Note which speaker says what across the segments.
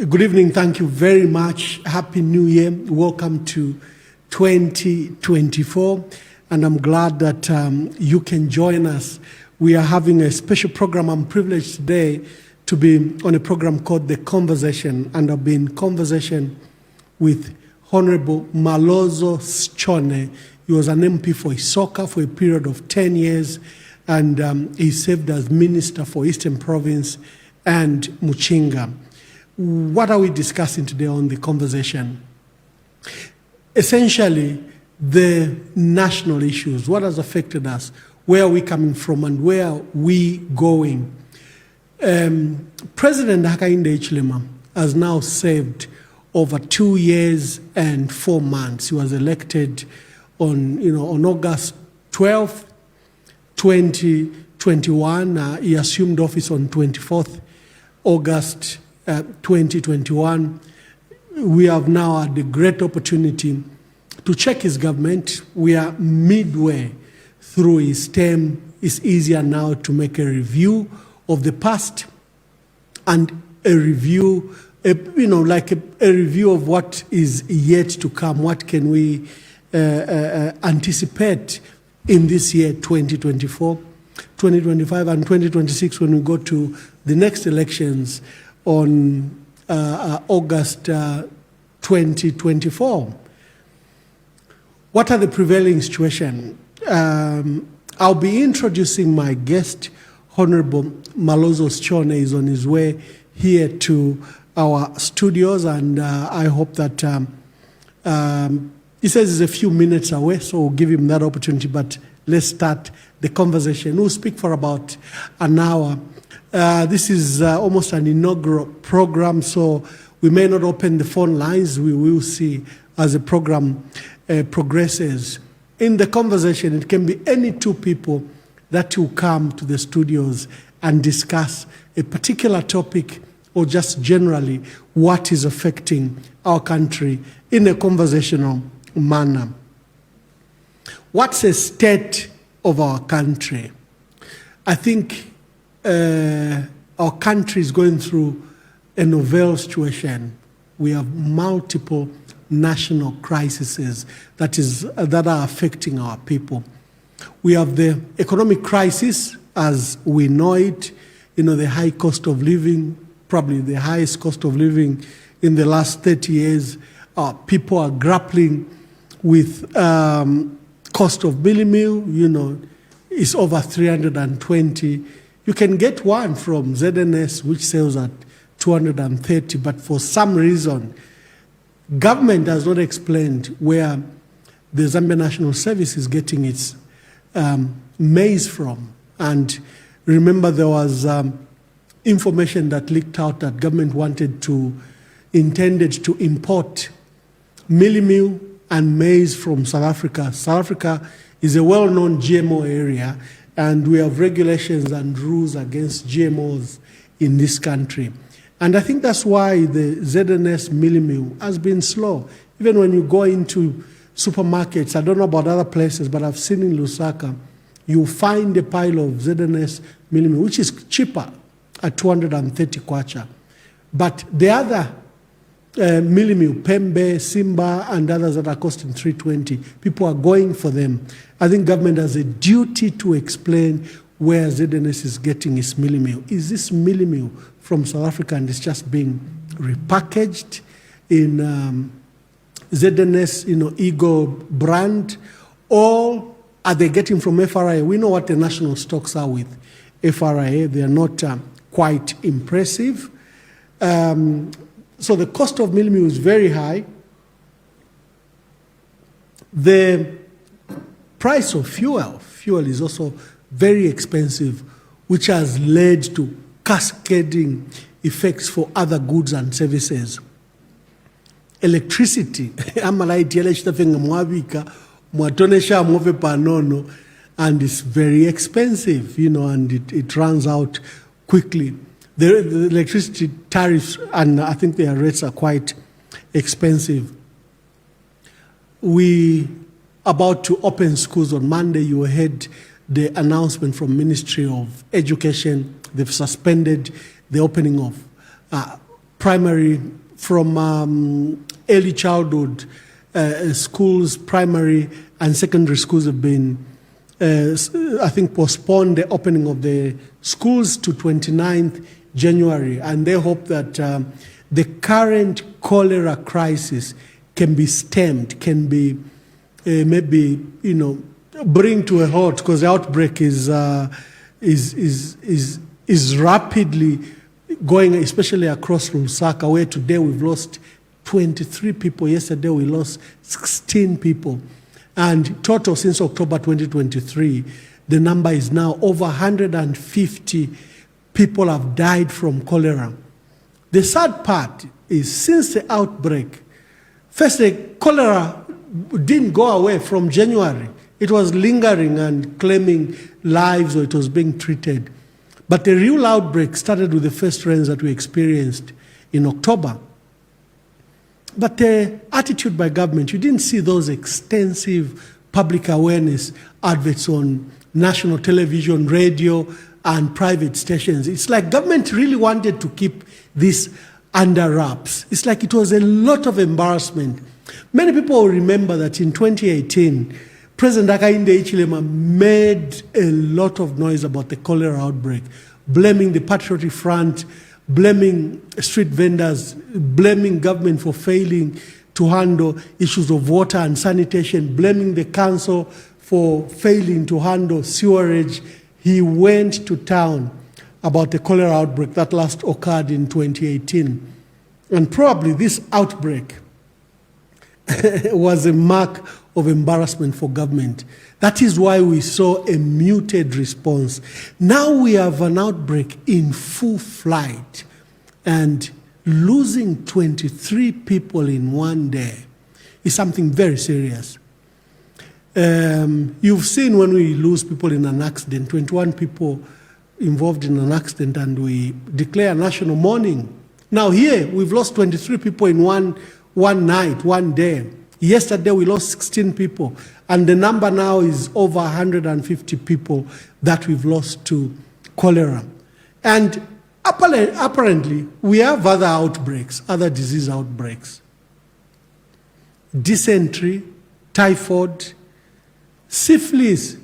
Speaker 1: Good evening. Thank you very much. Happy New Year. Welcome to 2024. And I'm glad that you can join us. We are having a special program. I'm privileged today to be on a program called The Conversation. And I've been in conversation with Honorable Malozo Sichone. He was an MP for Isoka for a period of 10 years. And he served as Minister for Eastern Province and Muchinga. What are we discussing today on The Conversation? Essentially, the national issues. What has affected us? Where are we coming from and where are we going? President Hakainde Hichilema has now served over 2 years and 4 months. He was elected on August 12th, 2021. He assumed office on 24th August 2021. We have now had the great opportunity to check his government. We are midway through his term. It's easier now to make a review of the past and a review, a review of what is yet to come. What can we anticipate in this year, 2024, 2025, and 2026 when we go to the next elections on August 2024. What are the prevailing situation? I'll be introducing my guest, Honorable Malozo Sichone. Is on his way here to our studios, and I hope that he says he's a few minutes away, so we'll give him that opportunity, but let's start the conversation. We'll speak for about an hour. This is almost an inaugural program, so we may not open the phone lines. We will see as the program progresses. In the conversation, it can be any two people that will come to the studios and discuss a particular topic or just generally what is affecting our country in a conversational manner. What's the state of our country? I think our country is going through a novel situation. We have multiple national crises that are affecting our people. We have the economic crisis as we know it, the high cost of living, probably the highest cost of living in the last 30 years. People are grappling with cost of meal, it's over 320. You can get one from ZNS, which sells at 230, but for some reason, government has not explained where the Zambia National Service is getting its maize from. And remember, there was information that leaked out that government intended to import meal and maize from South Africa. South Africa is a well-known GMO area, and we have regulations and rules against GMOs in this country. And I think that's why the ZNS meal has been slow. Even when you go into supermarkets, I don't know about other places, but I've seen in Lusaka, you find a pile of ZNS meal, which is cheaper at 230 kwacha. But the other meal, Pembe, Simba, and others that are costing 320, people are going for them. I think government has a duty to explain where ZNS is getting its meal. Is this meal from South Africa and it's just being repackaged in ZNS, Eagle brand, or are they getting from FRA? We know what the national stocks are with FRA. They are not quite impressive. So the cost of meal is very high. The price of fuel is also very expensive, which has led to cascading effects for other goods and services. Electricity, and it's very expensive, and it runs out quickly. The electricity tariffs, and I think their rates are quite expensive. We about to open schools on Monday. You heard the announcement from Ministry of Education. They've suspended the opening of primary, from early childhood schools, primary and secondary schools have been, I think, postponed the opening of the schools to 29th January, and they hope that the current cholera crisis can be stemmed, can be maybe, you know, bring to a halt, because the outbreak is rapidly going, especially across Lusaka, where today we've lost 23 people. Yesterday we lost 16 people. And total since October 2023, the number is now over 150 people have died from cholera. The sad part is, since the outbreak, first the cholera didn't go away from January. It was lingering and claiming lives, or it was being treated. But the real outbreak started with the first rains that we experienced in October. But the attitude by government, you didn't see those extensive public awareness adverts on national television, radio, and private stations. It's like government really wanted to keep this under wraps. It's like it was a lot of embarrassment. Many people will remember that in 2018, President Hakainde Hichilema made a lot of noise about the cholera outbreak, blaming the Patriotic Front, blaming street vendors, blaming government for failing to handle issues of water and sanitation, blaming the council for failing to handle sewerage. He went to town about the cholera outbreak that last occurred in 2018. And probably this outbreak was a mark of embarrassment for government. That is why we saw a muted response. Now we have an outbreak in full flight, and losing 23 people in one day is something very serious. You've seen when we lose people in an accident, 21 people involved in an accident, and we declare national mourning. Now here, we've lost 23 people in one night, one day. Yesterday, we lost 16 people, and the number now is over 150 people that we've lost to cholera. And apparently, we have other outbreaks, other disease outbreaks. Dysentery, typhoid, syphilis.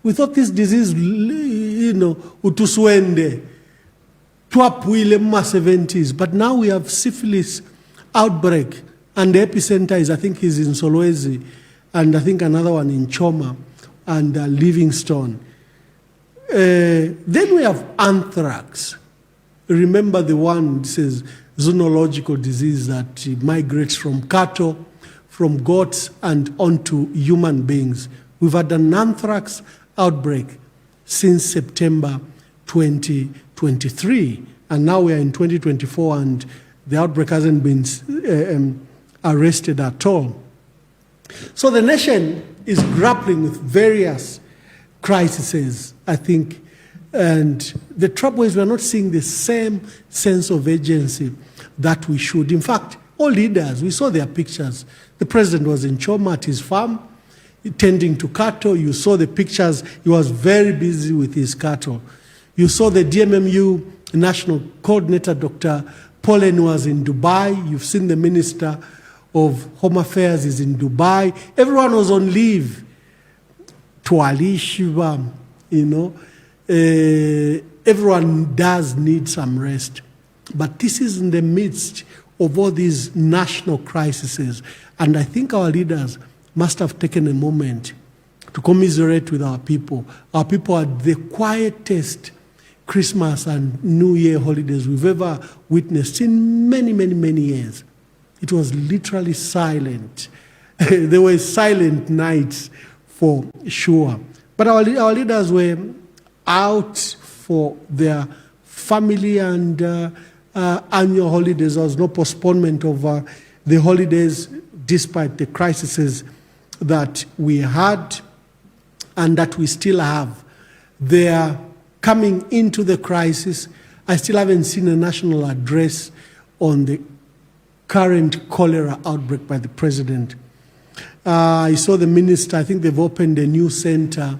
Speaker 1: We thought this disease, you know, utuswende, twapwile ma 70s, but now we have syphilis outbreak. And the epicenter is, I think, is in Solwezi, and I think another one in Choma and Livingstone. Then we have anthrax. Remember the one, it says, zoonotic disease that migrates from cattle, from goats, and onto human beings. We've had an anthrax outbreak since September 2023, and now we are in 2024, and the outbreak hasn't been arrested at all. So the nation is grappling with various crises, I think, and the trouble is we're not seeing the same sense of urgency that we should. In fact, all leaders, we saw their pictures. The president was in Choma at his farm, tending to cattle. You saw the pictures. He was very busy with his cattle. You saw the DMMU national coordinator, Dr. Paulen, was in Dubai. You've seen the minister of Home Affairs is in Dubai. Everyone was on leave. Tualishiva, you know. Everyone does need some rest. But this is in the midst of all these national crises. And I think our leaders must have taken a moment to commiserate with our people. Our people had the quietest Christmas and New Year holidays we've ever witnessed in many, many, many years. It was literally silent. There were silent nights for sure. But our leaders were out for their family and annual holidays. There was no postponement of the holidays despite the crises that we had and that we still have. They are coming into the crisis. I still haven't seen a national address on the current cholera outbreak by the president. I saw the minister, I think they've opened a new center.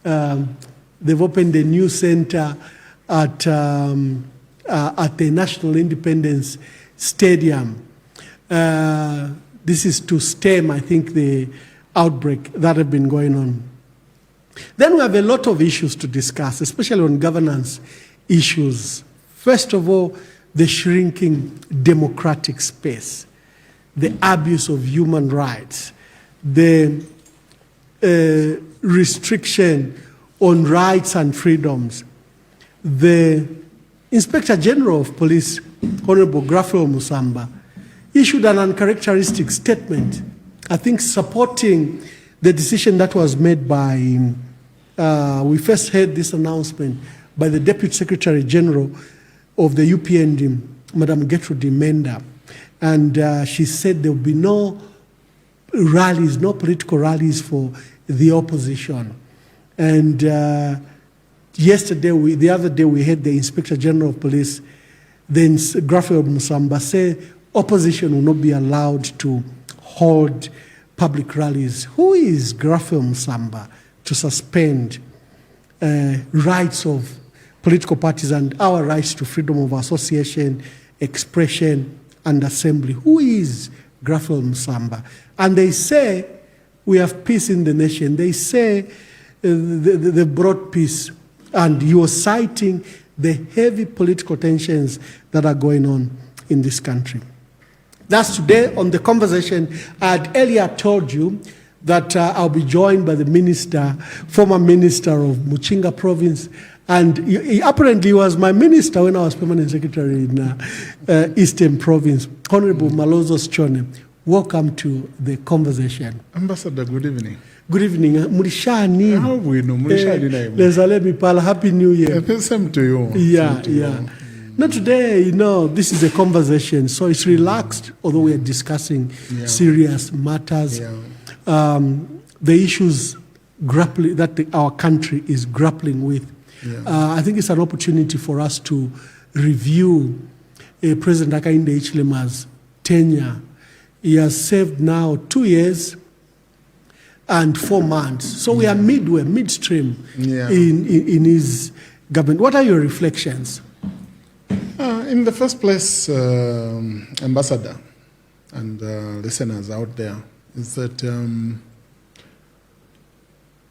Speaker 1: They've opened a new center at at the National Independence Stadium. This is to stem, I think, the outbreak that have been going on. Then we have a lot of issues to discuss, especially on governance issues. First of all, the shrinking democratic space, the abuse of human rights, the restriction on rights and freedoms. The Inspector General of Police, Honorable Raphael Musamba, issued an uncharacteristic statement, I think supporting the decision that was made by, we first heard this announcement by the Deputy Secretary General of the UPND, Madam Gertrude Menda, and she said there will be no rallies, no political rallies for the opposition. And the other day we had the Inspector General of Police, then Raphael Musamba, say opposition will not be allowed to hold public rallies. Who is Raphael Musamba to suspend rights of political parties and our rights to freedom of association, expression, and assembly? Who is Raphael Musamba? And they say we have peace in the nation. They say they brought peace. And you are citing the heavy political tensions that are going on in this country. That's today on the conversation. I had earlier told you that I'll be joined by the minister, former minister of Muchinga province, and he apparently was my minister when I was permanent secretary in Eastern Province, Honorable Malozo Sichone. Welcome to the conversation.
Speaker 2: Ambassador, good evening.
Speaker 1: Good evening. Murishani.
Speaker 2: How we know? Murishani
Speaker 1: na Happy New Year.
Speaker 2: Same to you.
Speaker 1: Yeah, yeah. Now today, this is a conversation, so it's relaxed, although we are discussing serious matters. Yeah. The issues that our country is grappling with. Yeah. I think it's an opportunity for us to review President Hakainde Hichilema's tenure. He has served now 2 years and 4 months. So we are midstream in his government. What are your reflections?
Speaker 2: In the first place, Ambassador and listeners out there, is that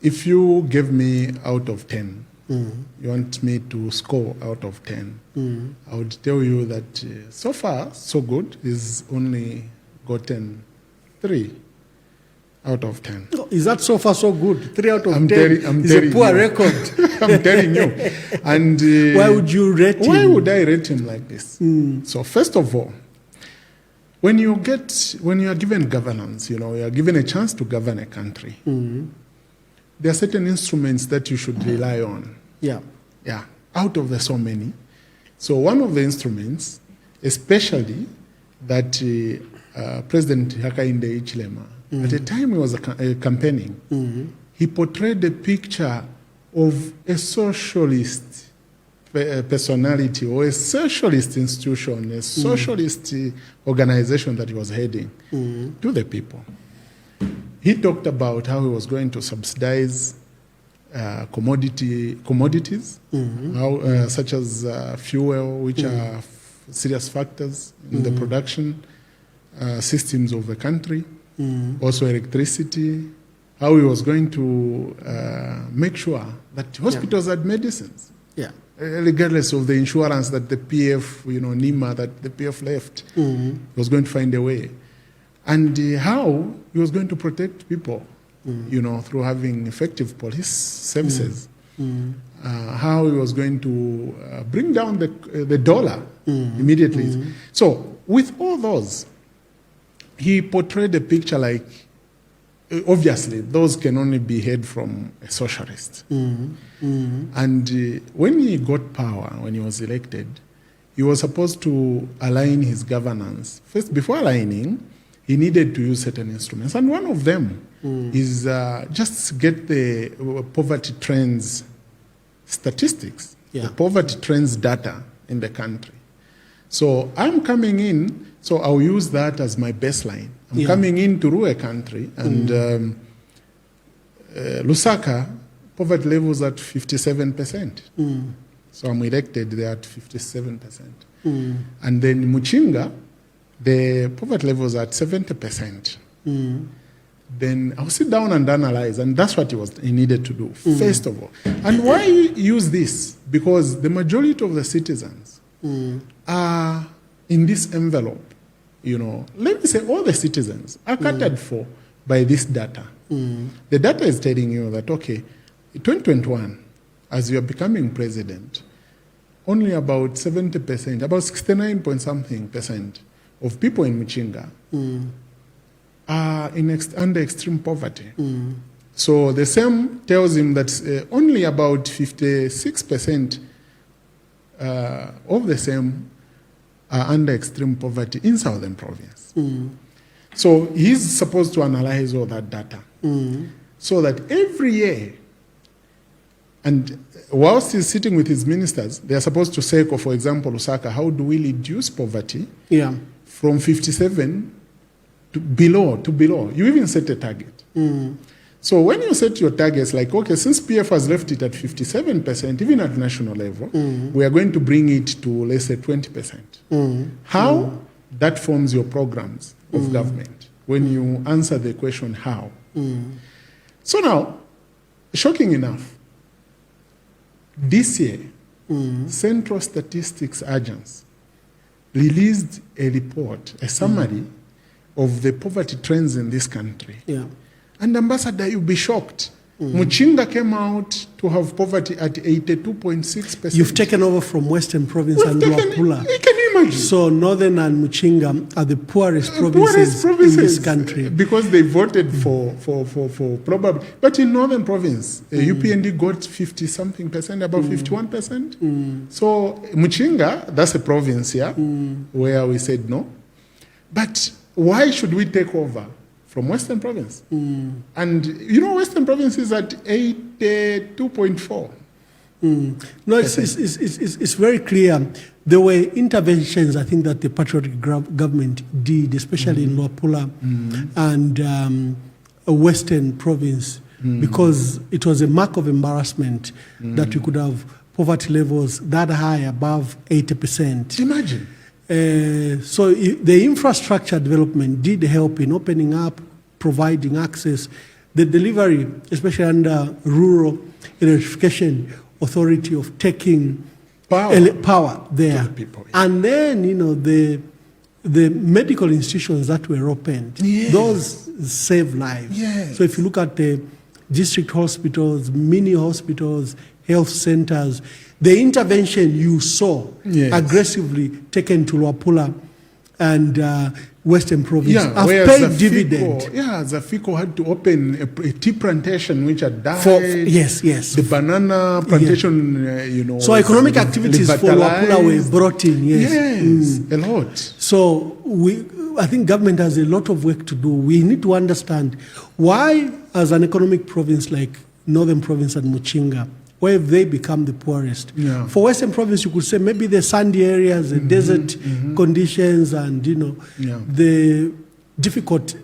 Speaker 2: if you give me out of 10, you want me to score out of 10, I would tell you that so far, so good. He's only gotten 3 out of 10.
Speaker 1: Oh, is that so far so good? 3 out of 10 is a poor record.
Speaker 2: I'm telling you. And
Speaker 1: why would you rate him?
Speaker 2: Why would I rate him like this? So first of all, when you are given governance, you are given a chance to govern a country. There are certain instruments that you should rely on. Yeah. Out of the so many. So one of the instruments, especially that President Hakainde Hichilema, at the time he was campaigning, he portrayed a picture of a socialist personality or a socialist institution, a socialist organization that he was heading to the people. He talked about how he was going to subsidize commodities, such as fuel, which are serious factors in the production systems of the country, also electricity, how he was going to make sure that hospitals had medicines, regardless of the insurance that the PF, NIMA, that the PF left, he was going to find a way. And how he was going to protect people, through having effective police services. How he was going to bring down the dollar immediately. So with all those, he portrayed a picture like, obviously, those can only be heard from a socialist. And when he got power, when he was elected, he was supposed to align his governance. First, before aligning, he needed to use certain instruments. And one of them is just get the poverty trends statistics, the poverty trends data in the country. So I'm coming in, so I'll use that as my baseline. I'm coming in to rule a country, and Lusaka, poverty levels at 57%. So I'm elected there at 57%. And then Muchinga, the poverty levels are at 70%. Then I'll sit down and analyze, and that's what he needed to do, first of all. And why use this? Because the majority of the citizens are in this envelope. You know, let me say all the citizens are catered for by this data. The data is telling you that, okay, 2021, as you are becoming president, only about 70%, about 69 point something percent of people in Muchinga are under extreme poverty. So the same tells him that only about 56% of the same are under extreme poverty in Southern Province. So he's supposed to analyze all that data so that every year, and whilst he's sitting with his ministers, they are supposed to say, for example, Lusaka, how do we reduce poverty from 57 to below? You even set a target. So when you set your targets, like, okay, since PF has left it at 57%, even at national level, we are going to bring it to, let's say, 20%. How? That forms your programs of government when you answer the question, how? So now, shocking enough, this year, Central Statistics Agency released a report, a summary of the poverty trends in this country. And Ambassador, you'll be shocked. Muchinga came out to have poverty at 82.6%.
Speaker 1: You've taken over from Western Province and Luapula.
Speaker 2: Can you imagine?
Speaker 1: So Northern and Muchinga are the poorest provinces in this country. Because
Speaker 2: they voted for probably. But in Northern Province, UPND got 50-something%, about 51%. So Muchinga, that's a province here, where we said no. But why should we take over from Western Province? And you know, Western Province is at 82.4.
Speaker 1: No, it's very clear. There were interventions, I think, that the patriotic government did, especially in Luapula and Western Province, because it was a mark of embarrassment that we could have poverty levels that high, above 80%.
Speaker 2: Imagine.
Speaker 1: So the infrastructure development did help in opening up, providing access, the delivery, especially under Rural Electrification Authority, of taking power there.
Speaker 2: People,
Speaker 1: And then, you know, the medical institutions that were opened, those save lives. So if you look at the district hospitals, mini hospitals, health centers, the intervention you saw aggressively taken to Luapula and Western Province have paid dividend.
Speaker 2: Zafiko had to open a tea plantation which had died.
Speaker 1: The
Speaker 2: banana plantation, you know.
Speaker 1: So economic activities for Luapula were brought in,
Speaker 2: a lot.
Speaker 1: So I think government has a lot of work to do. We need to understand why, as an economic province like Northern Province and Muchinga, where they become the poorest. For Western Province, you could say maybe the sandy areas, the desert conditions, and, you know, the difficult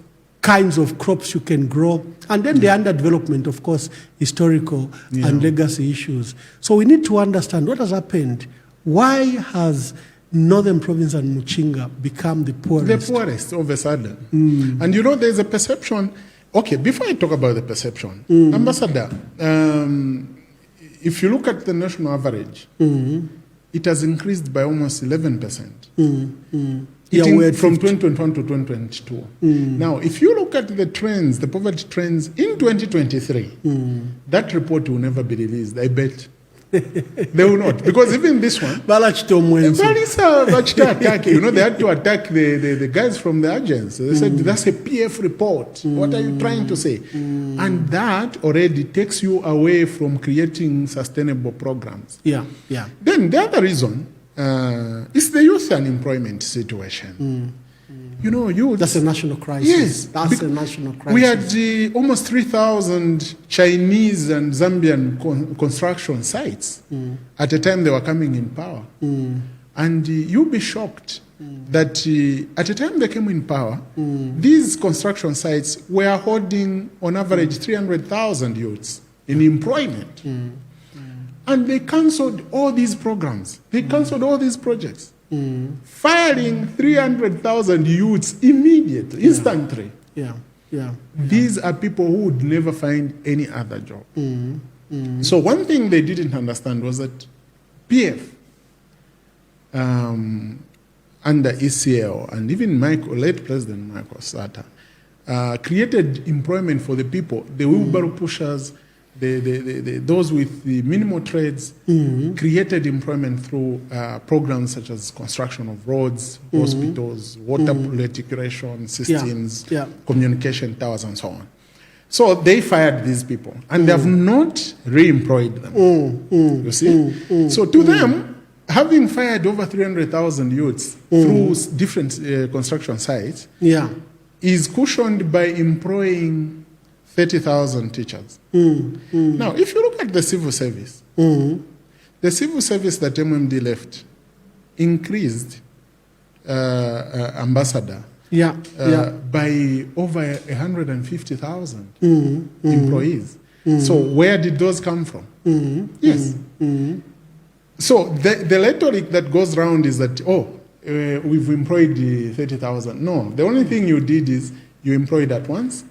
Speaker 1: kinds of crops you can grow. And then the underdevelopment, of course, historical and legacy issues. So we need to understand what has happened. Why has Northern Province and Muchinga become the poorest?
Speaker 2: The poorest, all of a sudden. And, you know, there's a perception. Okay, before I talk about the perception, Ambassador, if you look at the national average, it has increased by almost 11%. From 2021 to 2022. Now, if you look at the trends, the poverty trends in 2023, that report will never be released, I bet. They will not. Because even this one, you know, they had to attack the guys from the agency. They said, that's a PF report. What are you trying to say? And that already takes you away from creating sustainable programs. Then the other reason is the youth unemployment situation. You know, that's
Speaker 1: a national crisis. That's a national crisis.
Speaker 2: We had almost 3,000 Chinese and Zambian construction sites at the time they were coming in power. And you'll be shocked that at the time they came in power, these construction sites were holding on average 300,000 youths in employment. And they cancelled all these programs. They cancelled all these projects. Firing 300,000 youths immediately, instantly. These are people who would never find any other job. So one thing they didn't understand was that PF, under ECL, and even late President Michael Sata, created employment for the people, the wheelbarrow pushers, those with the minimal trades, created employment through programs such as construction of roads, hospitals, water reticulation systems, communication towers, and so on. So they fired these people, and they have not re-employed them. You see? So to them, having fired over 300,000 youths through different construction sites is cushioned by employing 30,000 teachers. Now, if you look at the civil service, the civil service that MMD left increased ambassador by over 150,000 employees. So where did those come from? Yes. So the rhetoric that goes around is that, we've employed 30,000. No, the only thing you did is you employed at once,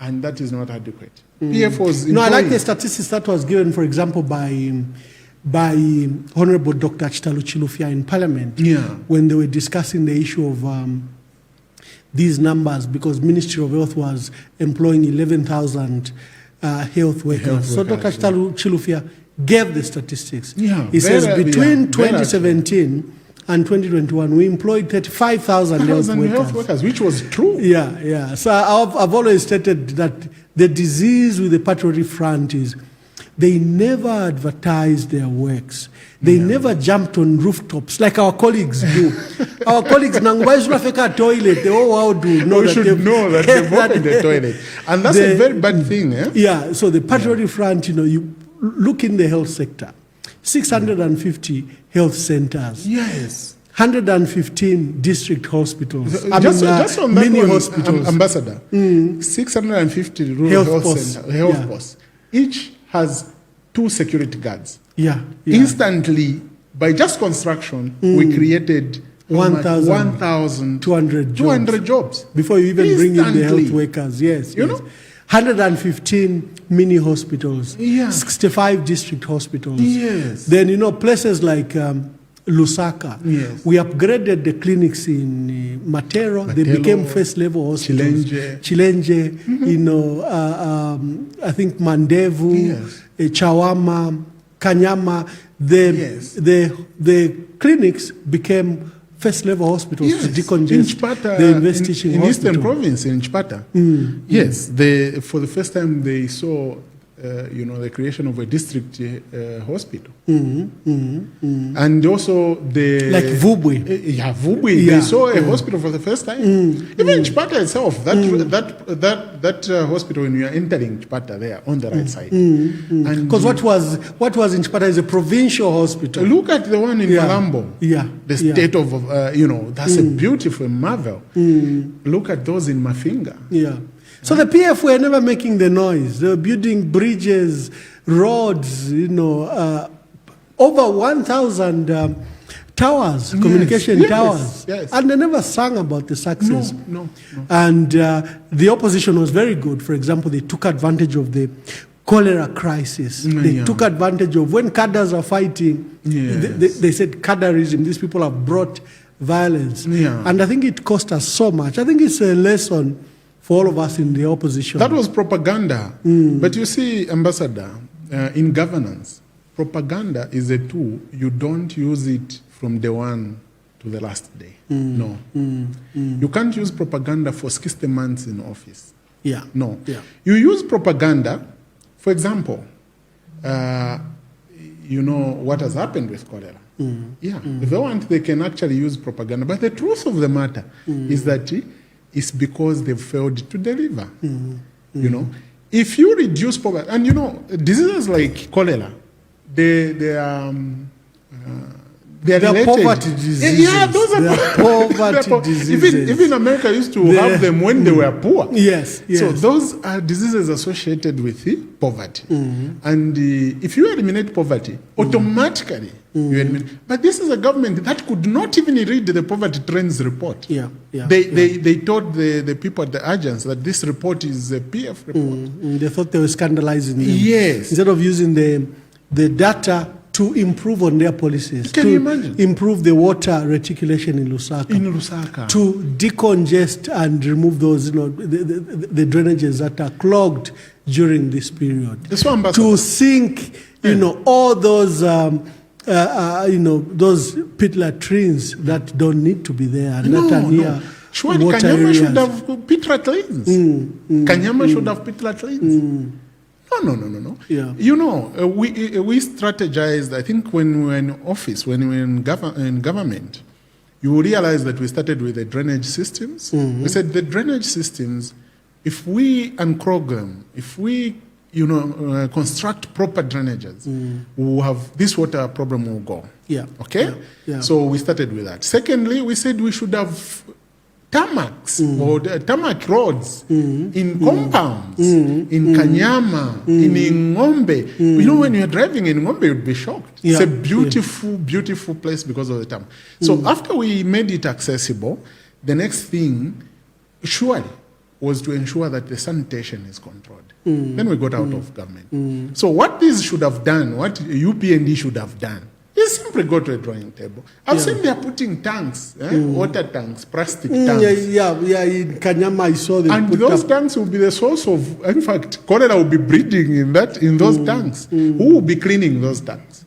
Speaker 2: and that is not adequate. PF was employing.
Speaker 1: No, I like the statistics that was given, for example, by Honorable Dr. Chitalu Chilufya in Parliament when they were discussing the issue of these numbers, because Ministry of Health was employing 11,000 health workers. So Dr. Chitalu Chilufya gave the statistics. He says between 2017 and 2021, we employed 35,000 health workers.
Speaker 2: Which was true.
Speaker 1: So I've always stated that the disease with the Patriotic Front is they never advertised their works. They never jumped on rooftops like our colleagues do. Our colleagues, Nangwaizulafeka toilet, they all do know that
Speaker 2: they've opened the toilet. And that's a very bad thing.
Speaker 1: So the Patriotic Front, you look in the health sector, 650 health centers. 115 district hospitals.
Speaker 2: Just on that
Speaker 1: mini
Speaker 2: one,
Speaker 1: hospitals.
Speaker 2: Ambassador, 650 rural health posts. Each has 2 security guards. Instantly, by just construction, we created 1,200 jobs.
Speaker 1: Before you even bring in the health workers. You know? 115 mini hospitals, 65 district hospitals. Then, places like Lusaka. We upgraded the clinics in Matero. They became first level hospitals. Chilenje, I think Mandevu, Chawama, Kanyama. The clinics became first level hospitals to decongest the investigation
Speaker 2: in Eastern Province, in Chipata. For the first time they saw the creation of a district hospital. And also
Speaker 1: like Vubwe.
Speaker 2: They saw a hospital for the first time. Even in Chipata itself, that hospital, when you are entering Chipata there on the right side.
Speaker 1: Because what was in Chipata is a provincial hospital.
Speaker 2: Look at the one in Malambo. The state of, that's a beautiful marvel. Look at those in Mafinga.
Speaker 1: So the PF were never making the noise. They were building bridges, roads, over 1,000 towers, communication towers. And they never sang about the success.
Speaker 2: No.
Speaker 1: And the opposition was very good. For example, they took advantage of the cholera crisis. They took advantage of when cadres are fighting. They said cadarism, these people have brought violence. And I think it cost us so much. I think it's a lesson for all of us in the opposition.
Speaker 2: That was propaganda. But you see, Ambassador, in governance, propaganda is a tool. You don't use it from day one to the last day. No. You can't use propaganda for 60 months in office. No. You use propaganda, for example, what has happened with cholera. If they want, they can actually use propaganda. But the truth of the matter is that it's because they've failed to deliver. If you reduce poverty, and diseases like cholera, they They are related.
Speaker 1: poverty diseases.
Speaker 2: Yeah, those are
Speaker 1: poverty diseases.
Speaker 2: Even America used to have them when they were poor.
Speaker 1: Yes, yes.
Speaker 2: So those are diseases associated with poverty. And if you eliminate poverty, automatically you eliminate. But this is a government that could not even read the poverty trends report.
Speaker 1: Yeah,
Speaker 2: They told the people at the agency that this report is a PF report.
Speaker 1: They thought they were scandalizing them.
Speaker 2: Yes.
Speaker 1: Instead of using the data to improve on their policies.
Speaker 2: Can you imagine?
Speaker 1: Improve the water reticulation in Lusaka. To decongest and remove those, the drainages that are clogged during this period. To sink, all those, those pit latrines that don't need to be there and that are near
Speaker 2: Surely
Speaker 1: water
Speaker 2: Kanyama
Speaker 1: areas.
Speaker 2: should have pit latrines. Kanyama should have pit latrines. No.
Speaker 1: Yeah.
Speaker 2: We strategized, I think, when we were in office, when we were in government, you will realize that we started with the drainage systems. We said the drainage systems, if we unclog them, if we construct proper drainages, we'll have this water problem will go.
Speaker 1: Yeah.
Speaker 2: Okay?
Speaker 1: Yeah.
Speaker 2: So we started with that. Secondly, we said we should have tarmacs or tarmac roads in compounds, in Kanyama, in Ngombe. When you're driving in Ngombe, you'd be shocked.
Speaker 1: Yeah.
Speaker 2: It's a beautiful, beautiful place because of the tarmac. So after we made it accessible, the next thing, surely, was to ensure that the sanitation is controlled. Then we got out of government. So what these should have done, what UPND should have done, is simply go to a drawing table. I've seen they are putting tanks, water tanks, plastic tanks.
Speaker 1: Yeah. In Kanyama, I saw them.
Speaker 2: And those tanks will be the source of, in fact, cholera will be breeding in those tanks. Who will be cleaning those tanks?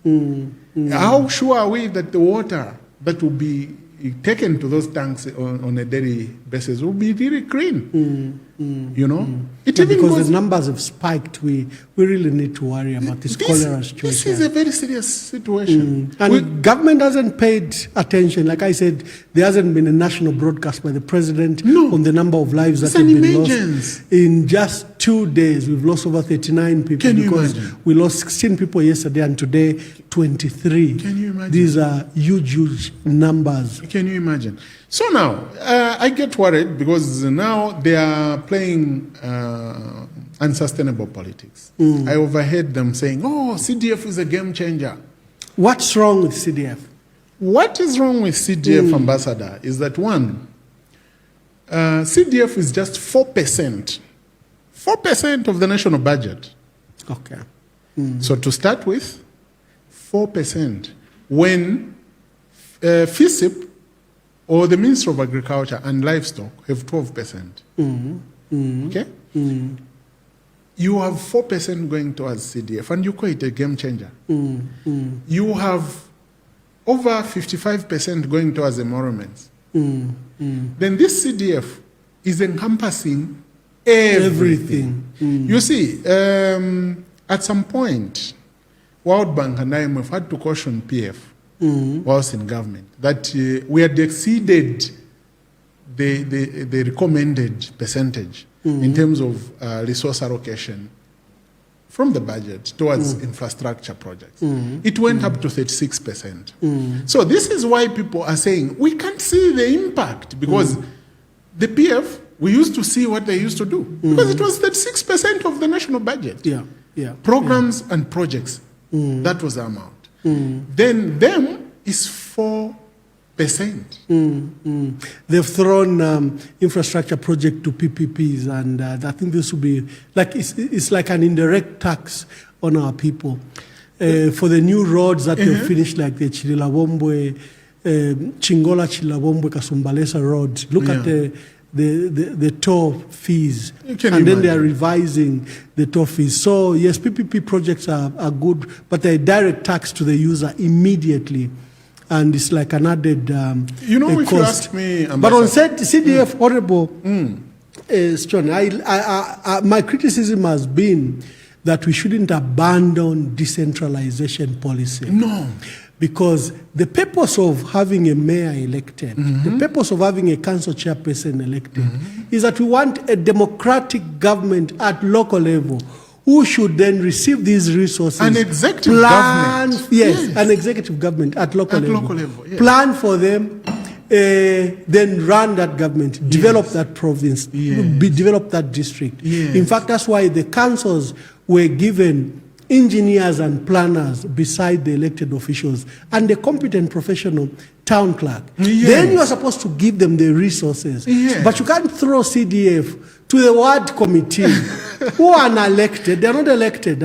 Speaker 2: How sure are we that the water that will be taken to those tanks on a daily basis will be really clean? Because
Speaker 1: the numbers have spiked, we really need to worry about this cholera situation.
Speaker 2: This is a very serious situation.
Speaker 1: And government hasn't paid attention. Like I said, there hasn't been a national broadcast by the president on the number of lives that have been lost. In just 2 days, we've lost over 39 people.
Speaker 2: Can you
Speaker 1: because
Speaker 2: imagine?
Speaker 1: We lost 16 people yesterday and today 23.
Speaker 2: Can you imagine?
Speaker 1: These are huge numbers.
Speaker 2: Can you imagine? So now, I get worried because now they are playing unsustainable politics. I overheard them saying, CDF is a game changer.
Speaker 1: What's wrong with CDF?
Speaker 2: What is wrong with CDF, Ambassador, is that one, CDF is just 4%. 4% of the national budget.
Speaker 1: Okay.
Speaker 2: So to start with, 4%. When FISIP, or the Minister of Agriculture and Livestock, have 12%. Okay? You have 4% going towards CDF, and you call it a game changer. You have over 55% going towards emoluments. Then this CDF is encompassing everything. You see, at some point, World Bank and IMF had to caution PF whilst in government that we had exceeded the recommended percentage in terms of resource allocation from the budget towards infrastructure projects. It went up to 36%. So this is why people are saying we can't see the impact because the PF, we used to see what they used to do because it was 36% of the national budget. Programs and projects, that was the amount. Then them is 4%.
Speaker 1: They've thrown infrastructure project to PPPs, and I think this will be like it's like an indirect tax on our people for the new roads that they've finished, like the Chililabombwe, Chingola Chililabombwe Kasumbalesa road. Look at the toll fees, and then they are revising the toll fees. So yes, PPP projects are good, but they're direct tax to the user immediately, and it's like an added
Speaker 2: if cost. You ask me,
Speaker 1: but on CDF, Honorable Sichone, my criticism has been that we shouldn't abandon decentralization policy.
Speaker 2: No.
Speaker 1: Because the purpose of having a mayor elected, the purpose of having a council chairperson elected, is that we want a democratic government at local level who should then receive these resources.
Speaker 2: An executive government.
Speaker 1: Yes, an executive government at local level.
Speaker 2: Yes.
Speaker 1: Plan for them, then run that government, develop that province, develop that district.
Speaker 2: Yes.
Speaker 1: In fact, that's why the councils were given engineers and planners beside the elected officials and the competent professional town clerk.
Speaker 2: Yes.
Speaker 1: Then you are supposed to give them the resources.
Speaker 2: Yes.
Speaker 1: But you can't throw CDF to the ward committee who are unelected. They're not elected.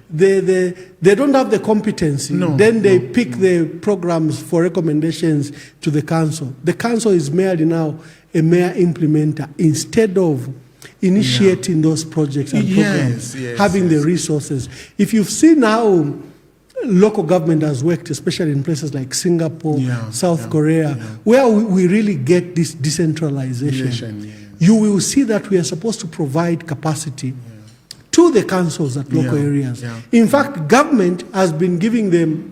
Speaker 1: They don't have the competency.
Speaker 2: No,
Speaker 1: then they pick the programs for recommendations to the council. The council is merely now a mere implementer instead of initiating those projects and programs, having the resources. If you've seen how local government has worked, especially in places like Singapore, South Korea, where we really get this decentralization, you will see that we are supposed to provide capacity to the councils at local areas. In fact, government has been giving them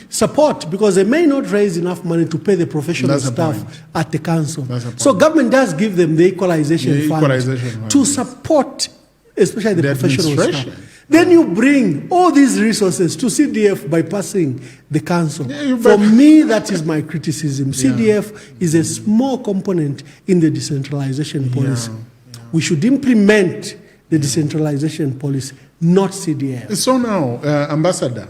Speaker 1: support because they may not raise enough money to pay the professional staff at the council. So government does give them the equalization fund to support, especially the professional staff. Then you bring all these resources to CDF by passing the council. For me, that is my criticism. CDF is a small component in the decentralization policy. We should implement the decentralization policy, not CDF.
Speaker 2: So now, Ambassador,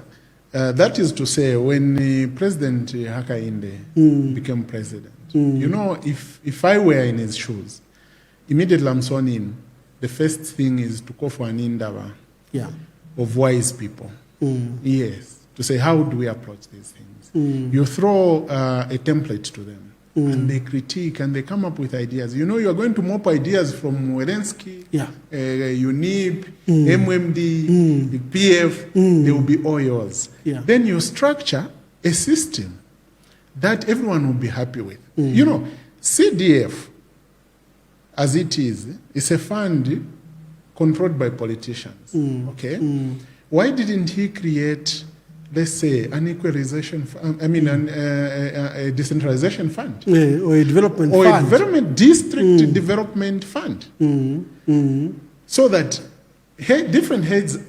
Speaker 2: that is to say, when President Hakainde became president, you know, if I were in his shoes, immediately I'm sworn in, the first thing is to call for an indaba of wise people. Yes, to say, how do we approach these things? You throw a template to them, and they critique, and they come up with ideas. You know, you are going to mop ideas from Werensky, UNIP, MMD, the PF, they will be all yours. Then you structure a system that everyone will be happy with. You know, CDF, as it is a fund controlled by politicians. Okay? Why didn't he create, let's say, an equalization, a decentralization fund?
Speaker 1: Or a development fund.
Speaker 2: Or a development district development fund. So that different heads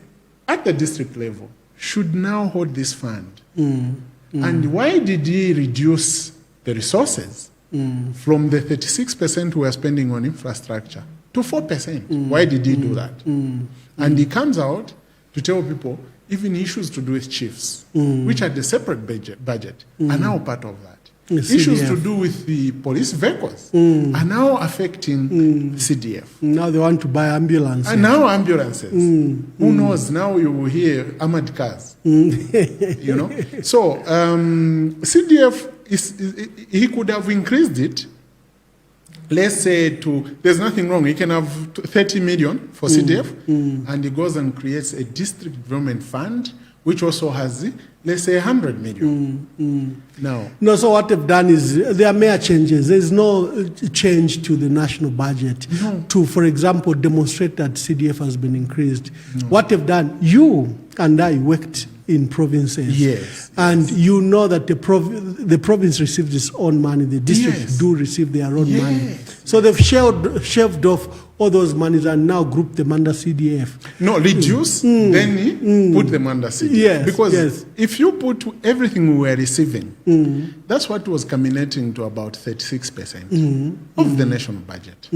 Speaker 2: at the district level should now hold this fund. And why did he reduce the resources from the 36% we are spending on infrastructure to 4%? Why did he do that? And he comes out to tell people even issues to do with chiefs, which are the separate budget, are now part of that. Issues to do with the police vehicles are now affecting CDF.
Speaker 1: Now they want to buy ambulances.
Speaker 2: And now ambulances. Who knows? Now you will hear armored cars. You know? So CDF, he could have increased it. Let's say there's nothing wrong. He can have 30 million for CDF, and he goes and creates a district development fund, which also has, let's say, 100 million. No, so
Speaker 1: what they've done is, there are mere changes. There's no change to the national budget to, for example, demonstrate that CDF has been increased. What they've done, you and I worked in provinces. And you know that the province receives its own money, the districts do receive their own money. So they've shelved off all those monies and now grouped them under CDF.
Speaker 2: No, reduce, then put them under CDF. Because if you put everything we were receiving, that's what was culminating to about 36% of the national budget.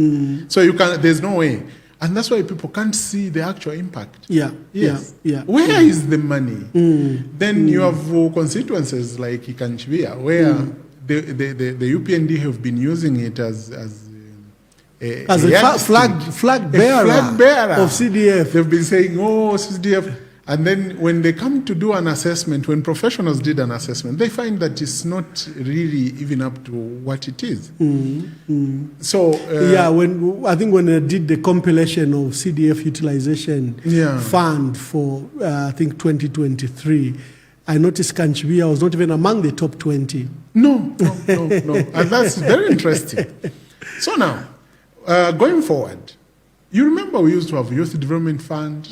Speaker 2: So there's no way. And that's why people can't see the actual impact. Where is the money? Then you have constituencies like Ikanchibia, where the UPND have been using it as a
Speaker 1: flag bearer of CDF.
Speaker 2: They've been saying, oh, CDF. And then when they come to do an assessment, when professionals did an assessment, they find that it's not really even up to what it is. So
Speaker 1: I think when they did the compilation of CDF utilization fund for I think 2023, I noticed Kanchibia was not even among the top 20.
Speaker 2: No. And that's very interesting. So now, going forward, you remember we used to have youth development fund.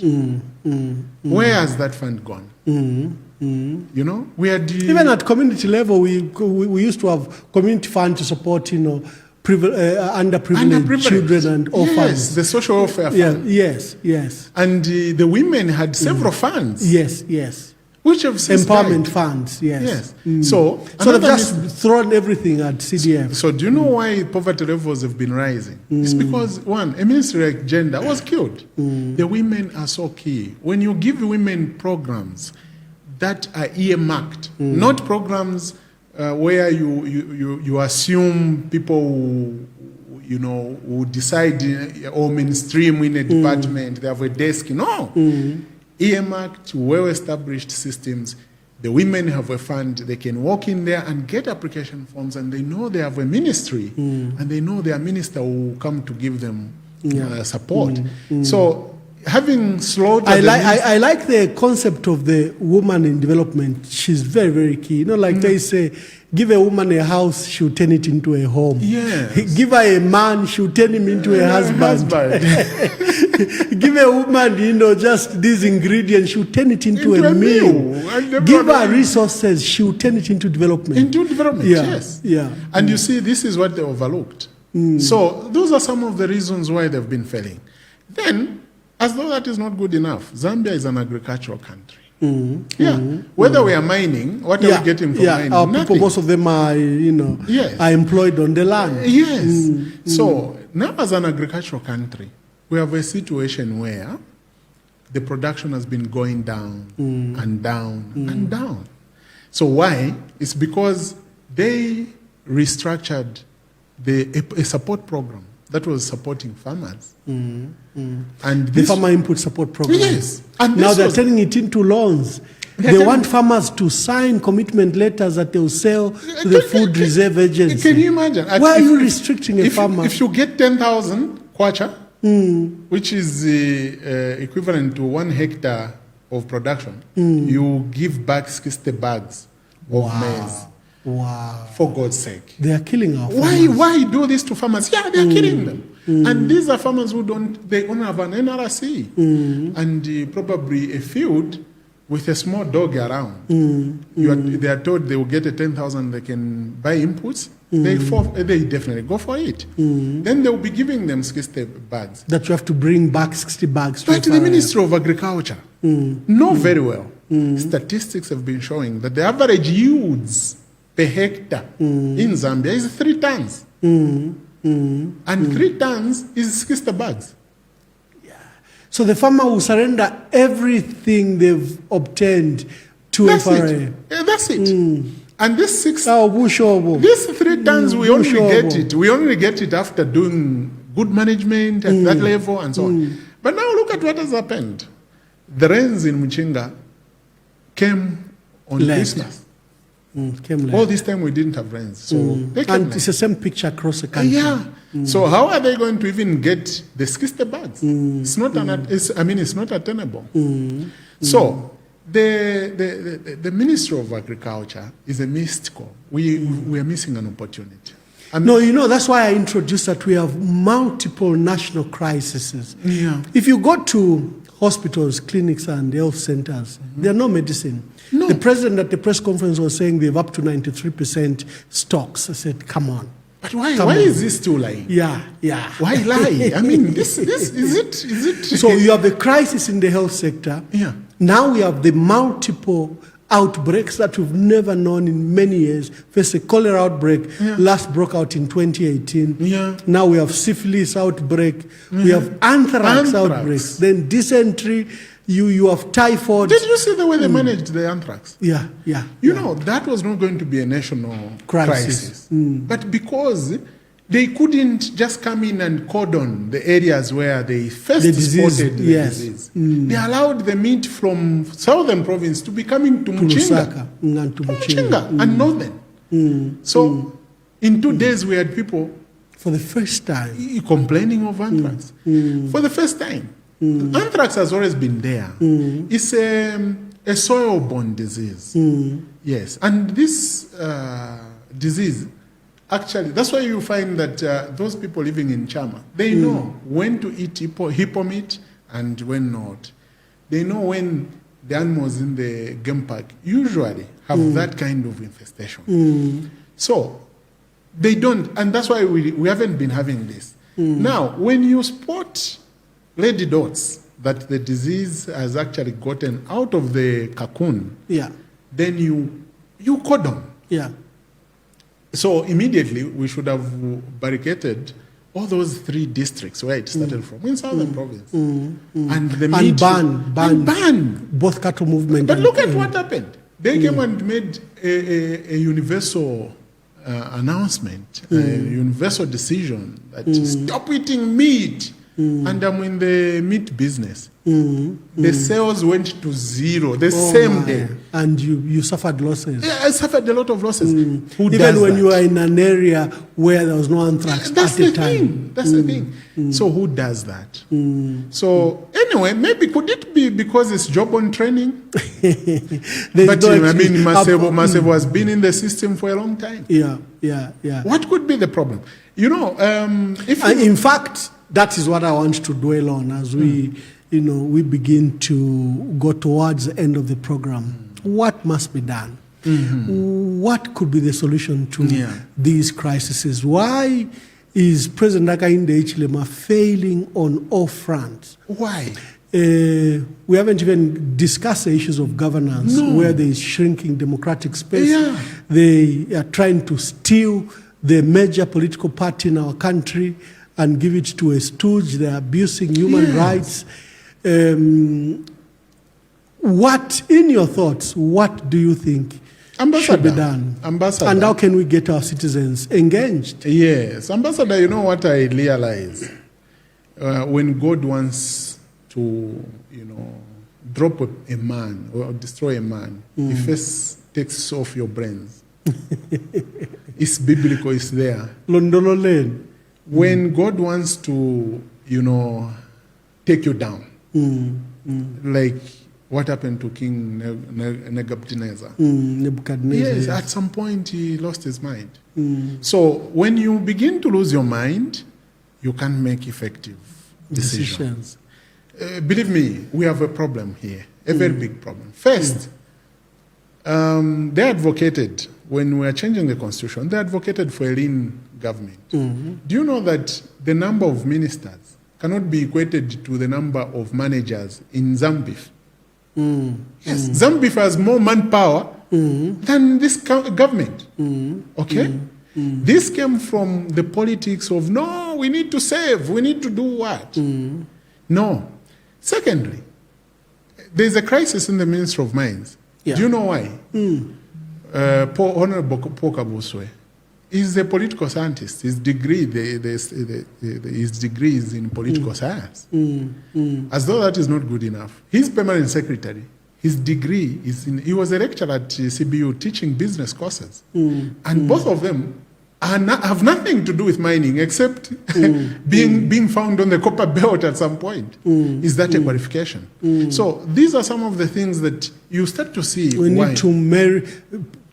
Speaker 2: Where has that fund gone? You know, even
Speaker 1: at community level, we used to have community fund to support underprivileged children and orphans.
Speaker 2: Yes, the social welfare fund.
Speaker 1: Yes.
Speaker 2: And the women had several funds.
Speaker 1: Yes.
Speaker 2: Which have since
Speaker 1: empowerment
Speaker 2: died.
Speaker 1: funds, yes.
Speaker 2: So
Speaker 1: they've just thrown everything at CDF.
Speaker 2: So do you know why poverty levels have been rising? It's because, one, a ministry like gender was killed. The women are so key. When you give women programs that are earmarked, not programs where you assume people who decide or mainstream in a department, they have a desk. No. Earmarked, well-established systems. The women have a fund. They can walk in there and get application forms, and they know they have a ministry, and they know their minister will come to give them support. So having slaughtered...
Speaker 1: I like the concept of the woman in development. She's very, very key. Like they say, give a woman a house, she'll turn it into a home.
Speaker 2: Yes.
Speaker 1: Give her a man, she'll turn him into a husband. Give a woman, just these ingredients, she'll turn it into a meal. Give her resources, she'll turn it into development.
Speaker 2: Yes. And you see, this is what they overlooked. So those are some of the reasons why they've been failing. Then, as though that is not good enough, Zambia is an agricultural country. Whether we are mining, what are we getting from mining?
Speaker 1: Our people, most of them are, are employed on the land.
Speaker 2: So now, as an agricultural country, we have a situation where the production has been going down and down and down. So why? It's because they restructured a support program that was supporting farmers. And
Speaker 1: the farmer input support program.
Speaker 2: Yes.
Speaker 1: And now they're turning it into loans. They want farmers to sign commitment letters that they'll sell to the Food Reserve Agency.
Speaker 2: Can you imagine?
Speaker 1: Why are you restricting a farmer?
Speaker 2: If you get 10,000 kwacha, which is equivalent to 1 hectare of production, you give back 60 bags of maize.
Speaker 1: Wow.
Speaker 2: For God's sake.
Speaker 1: They are killing our farmers.
Speaker 2: Why do this to farmers? Yeah, they are killing them. And these are farmers who don't have an NRC. And probably a field with a small dog around. They are told they will get a 10,000, they can buy inputs. They definitely go for it. Then they will be giving them 60 bags.
Speaker 1: That you have to bring back 60 bags.
Speaker 2: But the Ministry of Agriculture know very well. Statistics have been showing that the average yields per hectare in Zambia is 3 tons. And 3 tons is 60 bags.
Speaker 1: So the farmer will surrender everything they've obtained to FRA.
Speaker 2: That's it. And this 3 tons, we only get it after doing good management at that level and so on. But now look at what has happened. The rains in Muchinga came on Christmas. All this time we didn't have rains. So
Speaker 1: and it's the same picture across the country.
Speaker 2: So how are they going to even get the 60 bags? It's not it's not attainable. So the Ministry of Agriculture is a missed call. We are missing an opportunity.
Speaker 1: That's why I introduced that we have multiple national crises. If you go to hospitals, clinics, and health centers, there's no medicine.
Speaker 2: No.
Speaker 1: The president at the press conference was saying they have up to 93% stocks. I said, come on.
Speaker 2: But why is this still lying?
Speaker 1: Yeah.
Speaker 2: Why lie? I mean, this is it?
Speaker 1: So you have a crisis in the health sector. Now we have the multiple outbreaks that we've never known in many years. First, a cholera outbreak last broke out in 2018. Now we have syphilis outbreak. We have anthrax outbreaks. Then dysentery. You have typhoid.
Speaker 2: Did you see the way they managed the anthrax?
Speaker 1: Yeah.
Speaker 2: That was not going to be a national crisis. But because they couldn't just come in and cordon the areas where they first spotted the disease. They allowed the meat from southern province to be coming to Muchinga and northern. So in 2 days we had people
Speaker 1: for the first time
Speaker 2: complaining of anthrax. For the first time. Anthrax has always been there. It's a soil-borne disease. Yes, and this disease, actually, that's why you find that those people living in Chama, they know when to eat hippo meat and when not. They know when the animals in the game park usually have that kind of infestation. So They don't, and that's why we haven't been having this. Now, when you spot lady dots that the disease has actually gotten out of the cocoon, then you cordon. So immediately we should have barricaded all those 3 districts where it started from in southern province, and the meat ban
Speaker 1: both cattle movement.
Speaker 2: But look at what happened. They came and made a universal announcement, a universal decision that stop eating meat. And I'm in the meat business. The sales went to 0 the same day.
Speaker 1: And you suffered losses.
Speaker 2: Yeah, I suffered a lot of losses. Who
Speaker 1: Even
Speaker 2: does
Speaker 1: when
Speaker 2: that?
Speaker 1: you are in an area where there was no anthrax
Speaker 2: That's
Speaker 1: at the
Speaker 2: the
Speaker 1: time.
Speaker 2: thing. That's the thing. So who does that? So anyway, maybe could it be because it's job on training? But I mean, Masebo has been in the system for a long time. What could be the problem? You know,
Speaker 1: in fact, that is what I want to dwell on as we begin to go towards the end of the program. What must be done? What could be the solution to these crises? Why is President Hakainde Hichilema failing on all fronts?
Speaker 2: Why?
Speaker 1: We haven't even discussed the issues of governance, where there is shrinking democratic space. They are trying to steal the major political party in our country and give it to a stooge. They're abusing human rights. What, in your thoughts, what do you think should be done?
Speaker 2: Ambassador.
Speaker 1: And how can we get our citizens engaged?
Speaker 2: Yes. Ambassador, you know what I realize? When God wants to, drop a man or destroy a man, he first takes off your brains. It's biblical, it's there.
Speaker 1: Londolo Lane.
Speaker 2: When God wants to, take you down, like what happened to King Nebuchadnezzar. Yes, at some point he lost his mind. So when you begin to lose your mind, you can't make effective decisions. Believe me, we have a problem here, a very big problem. First, they advocated, when we are changing the constitution, they advocated for a lean government. Do you know that the number of ministers cannot be equated to the number of managers in Zambia? Yes, Zambia has more manpower than this government. Okay? This came from the politics of, no, we need to save, we need to do what? No. Secondly, there's a crisis in the Ministry of Mines. Do you know why? Honorable Paul Kabuswe is a political scientist. His degree, his degree is in political science. As though that is not good enough. His permanent secretary, his degree is in, he was a lecturer at CBU teaching business courses. And both of them have nothing to do with mining except being found on the copper belt at some point. Is that a qualification? So these are some of the things that you start to see.
Speaker 1: We need to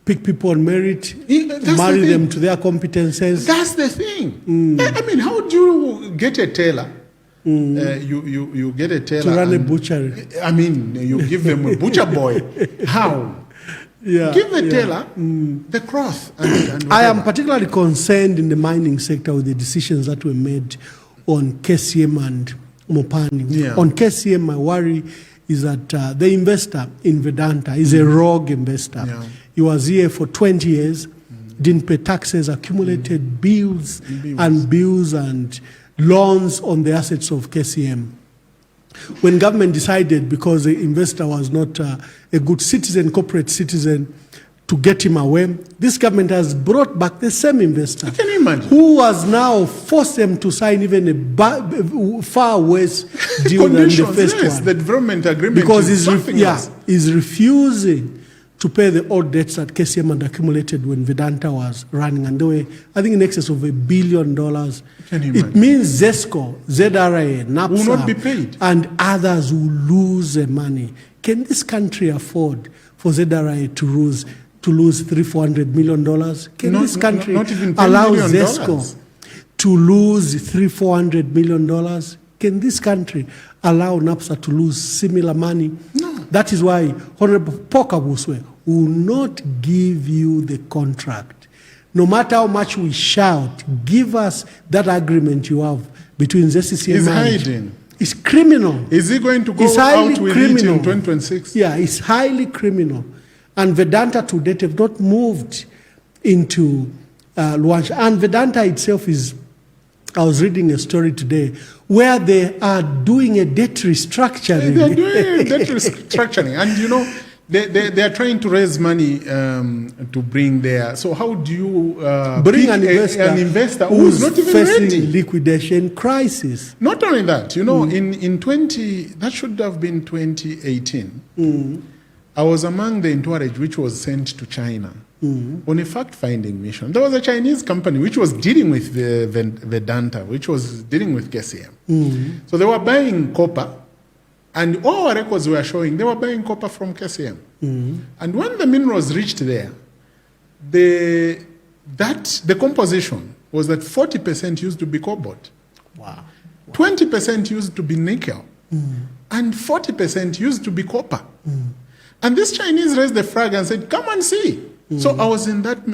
Speaker 1: pick people on merit, marry them to their competences.
Speaker 2: That's the thing. I mean, how do you get a tailor? You get a tailor
Speaker 1: to run a butchery.
Speaker 2: I mean, you give them a butcher boy. How? Give the tailor the cloth. And
Speaker 1: I am particularly concerned in the mining sector with the decisions that were made on KCM and Mopani. On KCM, my worry is that the investor in Vedanta is a rogue investor. He was here for 20 years, didn't pay taxes, accumulated bills and loans on the assets of KCM. When government decided, because the investor was not a good citizen, corporate citizen, to get him away, this government has brought back the same investor.
Speaker 2: Can you imagine?
Speaker 1: Who has now forced them to sign even a far worse deal than the first one.
Speaker 2: The development agreement
Speaker 1: because
Speaker 2: is
Speaker 1: he's refusing to pay the old debts that KCM had accumulated when Vedanta was running. And they were, I think, in excess of $1 billion. It means ZESCO, ZRA, NAPSA,
Speaker 2: will not be paid.
Speaker 1: And others will lose their money. Can this country afford for ZRA to lose $300-400 million? Can this country allow ZESCO to lose $300-400 million? Can this country allow NAPSA to lose similar money?
Speaker 2: No.
Speaker 1: That is why Honorable Paul Kabuswe will not give you the contract no matter how much we shout, give us that agreement you have between ZCC and Management.
Speaker 2: He's hiding.
Speaker 1: It's criminal.
Speaker 2: Is he going to go out with it in 2026?
Speaker 1: Yeah, it's highly criminal. And Vedanta to date have not moved into Luanshya. And Vedanta itself is, I was reading a story today, where they are doing a debt restructuring.
Speaker 2: They're doing debt restructuring. And you know, they are trying to raise money to bring there. So how do you
Speaker 1: bring an investor
Speaker 2: who's not even
Speaker 1: facing
Speaker 2: ready?
Speaker 1: Liquidation crisis?
Speaker 2: Not only that, you know, in 20, that should have been 2018, I was among the entourage which was sent to China on a fact-finding mission. There was a Chinese company which was dealing with the Vedanta, which was dealing with KCM. So they were buying copper. And all our records were showing they were buying copper from KCM. And when the minerals reached there, the composition was that 40% used to be cobalt, 20% used to be nickel, and 40% used to be copper. And this Chinese raised the flag and said, "Come and see." So I was in that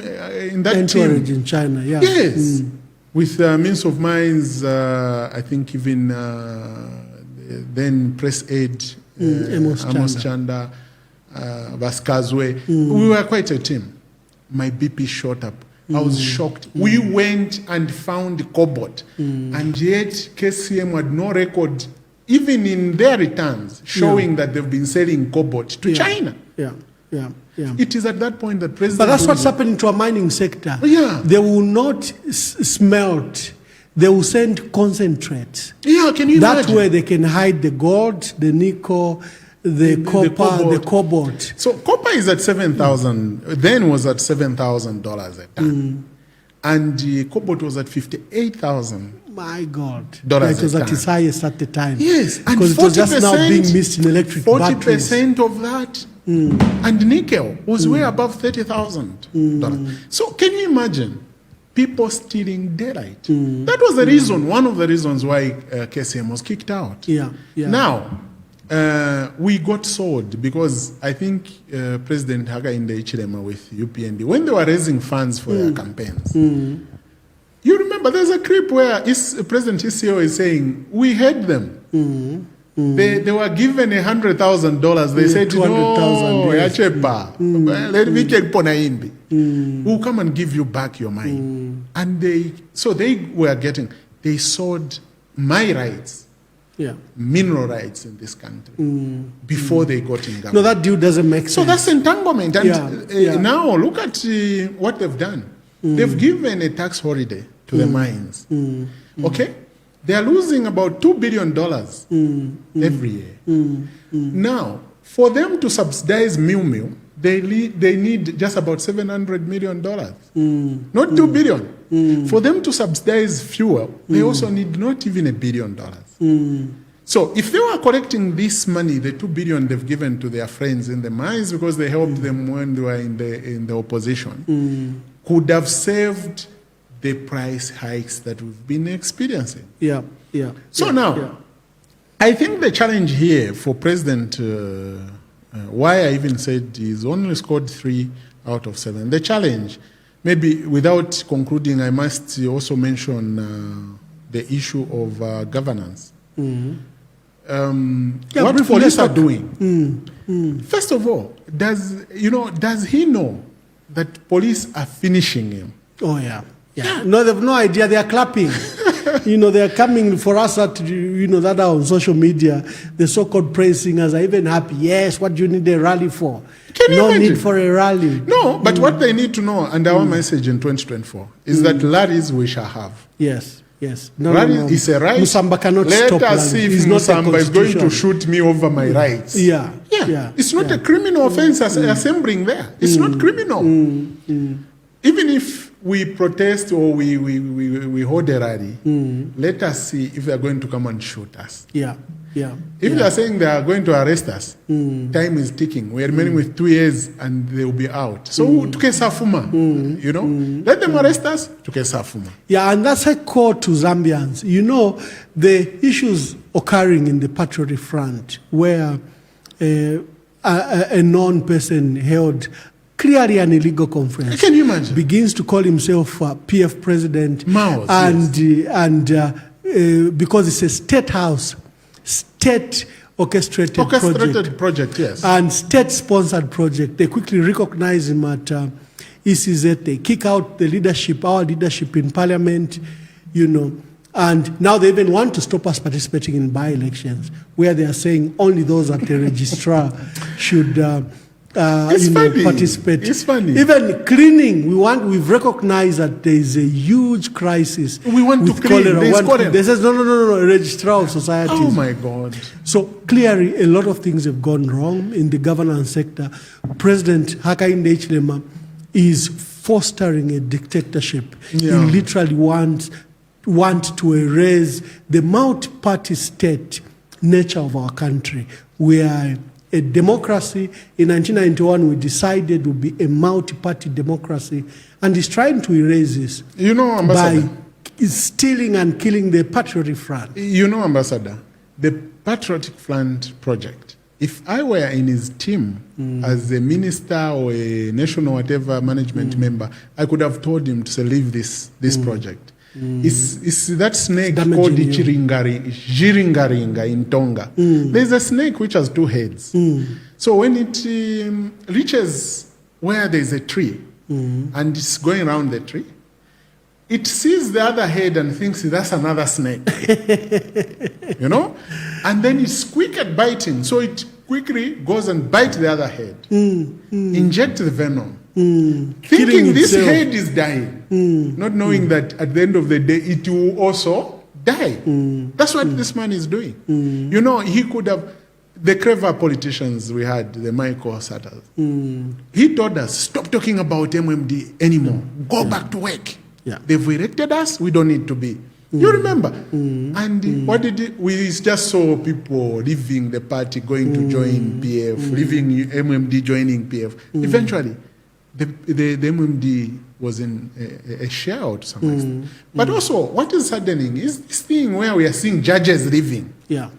Speaker 2: team
Speaker 1: in China, yeah.
Speaker 2: Yes, with Minister of Mines. I think even. Then Press Aid, Amos Chanda, Vaskazwe. We were quite a team. My BP shot up. I was shocked. We went and found cobalt. And yet KCM had no record, even in their returns, showing that they've been selling cobalt to China. It is at that point that President...
Speaker 1: But that's what's happening to a mining sector. They will not smelt. They will send concentrates.
Speaker 2: Yeah, can you imagine?
Speaker 1: That way they can hide the gold, the nickel, the copper, the cobalt.
Speaker 2: So copper is at 7,000, then was at $7,000 a ton. And the cobalt was at $58,000.
Speaker 1: My God.
Speaker 2: Dollars
Speaker 1: it was at its highest at the time.
Speaker 2: Yes, and
Speaker 1: because it was just now being missed in electric
Speaker 2: 40% of that. And nickel was way above $30,000. So can you imagine? People stealing daylight. That was the reason, one of the reasons why KCM was kicked out. Now, we got sold because I think President Haga in the Ichilema with UPND, when they were raising funds for their campaigns, you remember there's a clip where President ICO is saying, we had them. They were given $100,000. They said, no, let me take Ponaimbi. We'll come and give you back your money. And they sold my rights, mineral rights in this country before they got in government.
Speaker 1: No, that deal doesn't make sense.
Speaker 2: So that's entanglement. And now look at what they've done. They've given a tax holiday to the mines. Okay? They are losing about $2 billion every year. Now, for them to subsidize Miu, they need just about $700 million, not $2 billion. For them to subsidize fuel, they also need not even $1 billion. So if they were collecting this money, the $2 billion they've given to their friends in the mines because they helped them when they were in the opposition, could have saved the price hikes that we've been experiencing. So now, I think the challenge here for President, why I even said he's only scored 3 out of 7. The challenge, maybe without concluding, I must also mention the issue of governance. What police are doing. First of all, does he know that police are finishing him?
Speaker 1: Oh, yeah. No, they have no idea. They are clapping. They are coming for us that, that are on social media. The so-called praise singers are even happy. Yes, what do you need a rally for? No need for a rally.
Speaker 2: No, but what they need to know, and our message in 2024, is that rallies we shall have.
Speaker 1: Yes.
Speaker 2: Rallies is a right.
Speaker 1: Musamba cannot stop.
Speaker 2: Let us see if Musamba is going to shoot me over my rights. It's not a criminal offense assembling there. It's not criminal. Even if we protest or we hold a rally, let us see if they are going to come and shoot us. If they are saying they are going to arrest us, time is ticking. We are remaining with 2 years and they will be out. So, tukesafuma, let them arrest us, tukesafuma.
Speaker 1: And that's a call to Zambians. The issues occurring in the Patriotic Front where a non-person held clearly an illegal conference.
Speaker 2: Can you imagine?
Speaker 1: Begins to call himself PF president.
Speaker 2: Mao's,
Speaker 1: because it's a state house, state orchestrated
Speaker 2: project, yes.
Speaker 1: And state-sponsored project. They quickly recognize him at ECZ. They kick out the leadership, our leadership in parliament, you know. And now they even want to stop us participating in by-elections, where they are saying only those at the registrar should participate.
Speaker 2: It's funny.
Speaker 1: Even cleaning, we've recognized that there is a huge crisis.
Speaker 2: We want
Speaker 1: with
Speaker 2: to clean.
Speaker 1: cholera. They says no, registrar of societies.
Speaker 2: Oh my God.
Speaker 1: So clearly a lot of things have gone wrong in the governance sector. President Hakainde Hichilema is fostering a dictatorship.
Speaker 2: Yeah.
Speaker 1: He literally want to erase the multi-party state nature of our country. We are a democracy. In 1991, we decided would be a multi-party democracy, and he's trying to erase this.
Speaker 2: You know, Ambassador,
Speaker 1: by stealing and killing the Patriotic Front.
Speaker 2: You know, Ambassador, the Patriotic Front project, if I were in his team as a minister or a national whatever management member, I could have told him to say, leave this project. It's that snake called Jiringaringa in Tonga. There's a snake which has two heads. So when it reaches where there's a tree and it's going around the tree, it sees the other head and thinks that's another snake. You know? And then it's quick at biting. So it quickly goes and bites the other head. Inject the venom. Thinking this head is dying, not knowing that at the end of the day it will also die. That's what this man is doing. You know, he could have, the clever politicians we had, the Michael Satters, he told us, stop talking about MMD anymore. Go back to work.
Speaker 1: Yeah.
Speaker 2: They've elected us, we don't need to be. You remember? And what did we just saw people leaving the party, going to join PF, leaving MMD, joining PF. Eventually, the MMD was in a share to some extent. But also, what is saddening is this thing where we are seeing judges leaving.
Speaker 1: Yeah.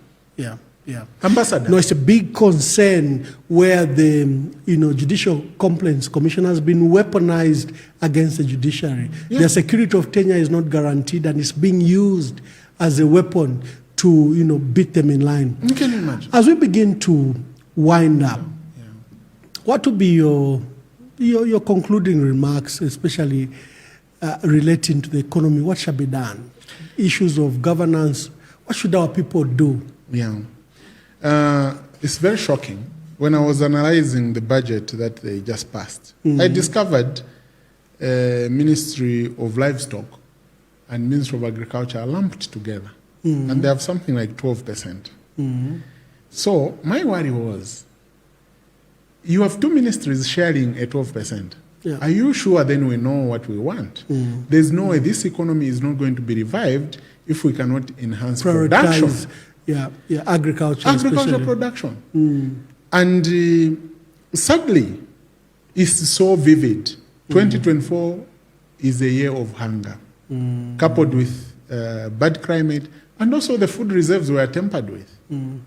Speaker 2: Ambassador.
Speaker 1: No, it's a big concern where the Judicial Complaints Commission has been weaponized against the judiciary. Yeah. Their security of tenure is not guaranteed, and it's being used as a weapon to beat them in line.
Speaker 2: Can you imagine?
Speaker 1: As we begin to wind up, what would be your concluding remarks, especially relating to the economy? What shall be done? Issues of governance. What should our people do?
Speaker 2: Yeah. It's very shocking. When I was analyzing the budget that they just passed, I discovered Ministry of Livestock and Ministry of Agriculture are lumped together. And they have something like 12%. So my worry was, you have two ministries sharing a 12%. Yeah. Are you sure then we know what we want? There's no way this economy is not going to be revived if we cannot enhance production.
Speaker 1: Agriculture
Speaker 2: production. And sadly, it's so vivid. 2024 is a year of hunger, coupled with bad climate, and also the food reserves were tampered with.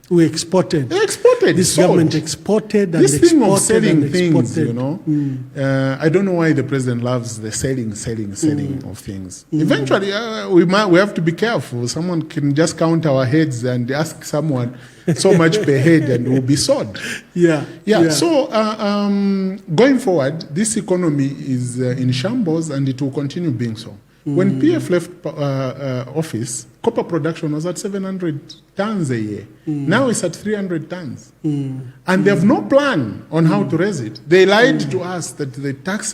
Speaker 1: We exported.
Speaker 2: They exported.
Speaker 1: This government exported and
Speaker 2: this thing of selling things,
Speaker 1: I
Speaker 2: don't know why the president loves the selling of things. Eventually, we have to be careful. Someone can just count our heads and ask someone so much per head and we'll be sold.
Speaker 1: Yeah.
Speaker 2: So going forward, this economy is in shambles and it will continue being so. When PF left office, copper production was at 700 tons a year. Now it's at 300 tons. And they have no plan on how to raise it. They lied to us that the tax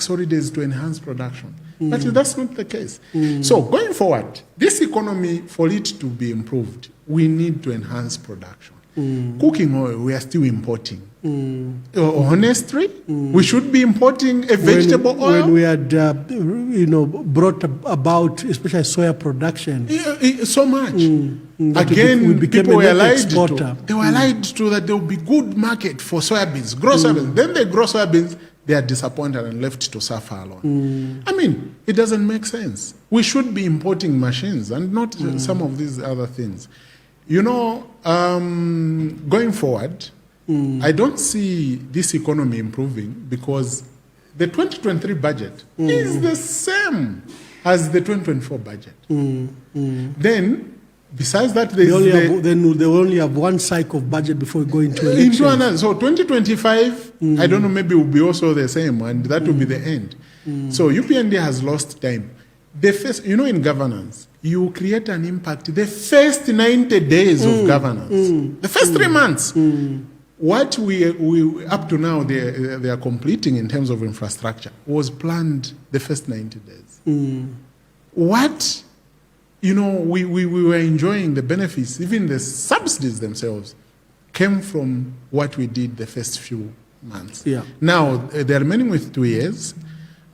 Speaker 2: holidays to enhance production. But that's not the case. So going forward, this economy, for it to be improved, we need to enhance production. Cooking oil, we are still importing. Honestly, we should be importing a vegetable oil.
Speaker 1: When we had, brought about, especially soya production,
Speaker 2: so much. Again, people were lied to. They were lied to that there will be good market for soybeans, grow soybeans. Then they grow soybeans, they are disappointed and left to suffer alone. I mean, it doesn't make sense. We should be importing machines and not some of these other things. Going forward, I don't see this economy improving because the 2023 budget is the same as the 2024 budget. Then, besides that,
Speaker 1: they only have one cycle of budget before going into elections.
Speaker 2: So 2025, I don't know, maybe will be also the same, and that will be the end. So UPND has lost time. The first, in governance, you create an impact the first 90 days of governance, the first 3 months. What we up to now they are completing in terms of infrastructure was planned the first 90 days. What we were enjoying the benefits, even the subsidies themselves, came from what we did the first few months.
Speaker 1: Yeah.
Speaker 2: Now they're remaining with 2 years.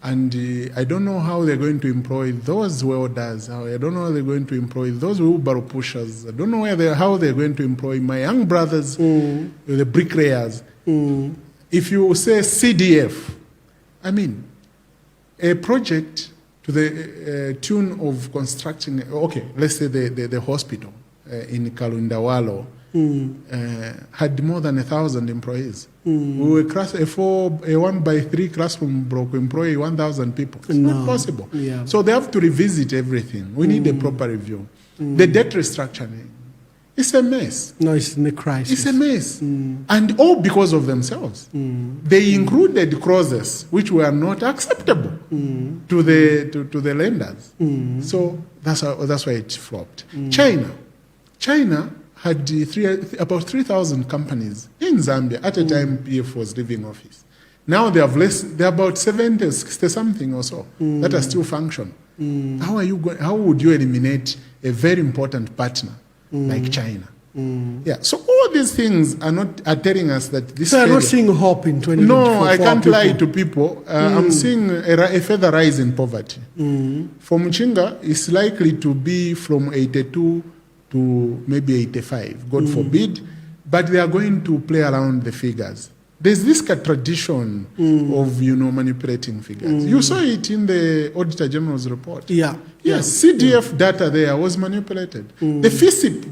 Speaker 2: And I don't know how they're going to employ those welders. I don't know how they're going to employ those wheelbarrow pushers. I don't know how they're going to employ my young brothers, the bricklayers. If you say CDF, I mean, a project to the tune of constructing, okay, let's say the hospital in Kalundawalo had more than 1,000 employees. We were a 1x3 classroom block employ 1,000 people. It's not possible.
Speaker 1: Yeah.
Speaker 2: So they have to revisit everything. We need a proper review. The debt restructuring, it's a mess.
Speaker 1: No, it's in a crisis.
Speaker 2: It's a mess. And all because of themselves. They included clauses which were not acceptable to the lenders. So that's why it flopped. China had about 3,000 companies in Zambia at a time PF was leaving office. Now they have they're about 70, 60 something or so that are still functional. How would you eliminate a very important partner like China? Yeah. So all these things are telling us that this.
Speaker 1: So you're not seeing hope in 2024.
Speaker 2: No, I can't lie to people. I'm seeing a further rise in poverty. For Muchinga, it's likely to be from 82 to maybe 85, God forbid, but they are going to play around the figures. There's this tradition of, manipulating figures. You saw it in the Auditor General's report.
Speaker 1: Yeah.
Speaker 2: Yes, CDF data there was manipulated. The FISIP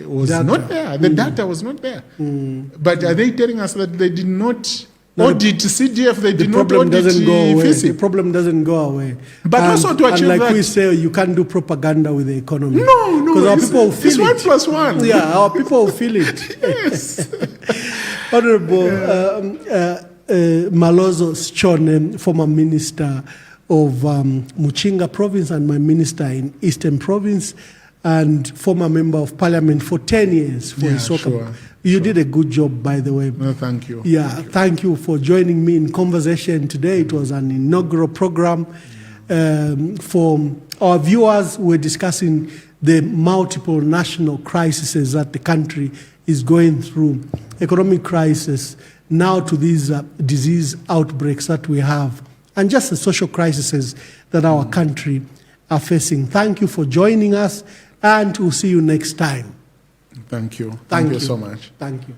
Speaker 2: was not there. The data was not there. But are they telling us that they did not audit CDF? They did not audit FISIP?
Speaker 1: The problem doesn't go away.
Speaker 2: But also to achieve
Speaker 1: and like
Speaker 2: that,
Speaker 1: we say, you can't do propaganda with the economy.
Speaker 2: No,
Speaker 1: because our people will feel
Speaker 2: it's 1 + 1.
Speaker 1: Yeah, our people will feel it.
Speaker 2: Yes.
Speaker 1: Honorable Malozo Sichone, former minister of Muchinga province and my minister in Eastern province, and former member of parliament for 10 years for Isoka. You did a good job, by the way.
Speaker 2: No, thank you.
Speaker 1: Yeah, thank you for joining me in conversation today. It was an inaugural program. For our viewers, we're discussing the multiple national crises that the country is going through. Economic crisis, now to these disease outbreaks that we have, and just the social crises that our country are facing. Thank you for joining us, and we'll see you next time.
Speaker 2: Thank you. Thank you so much.
Speaker 1: Thank you.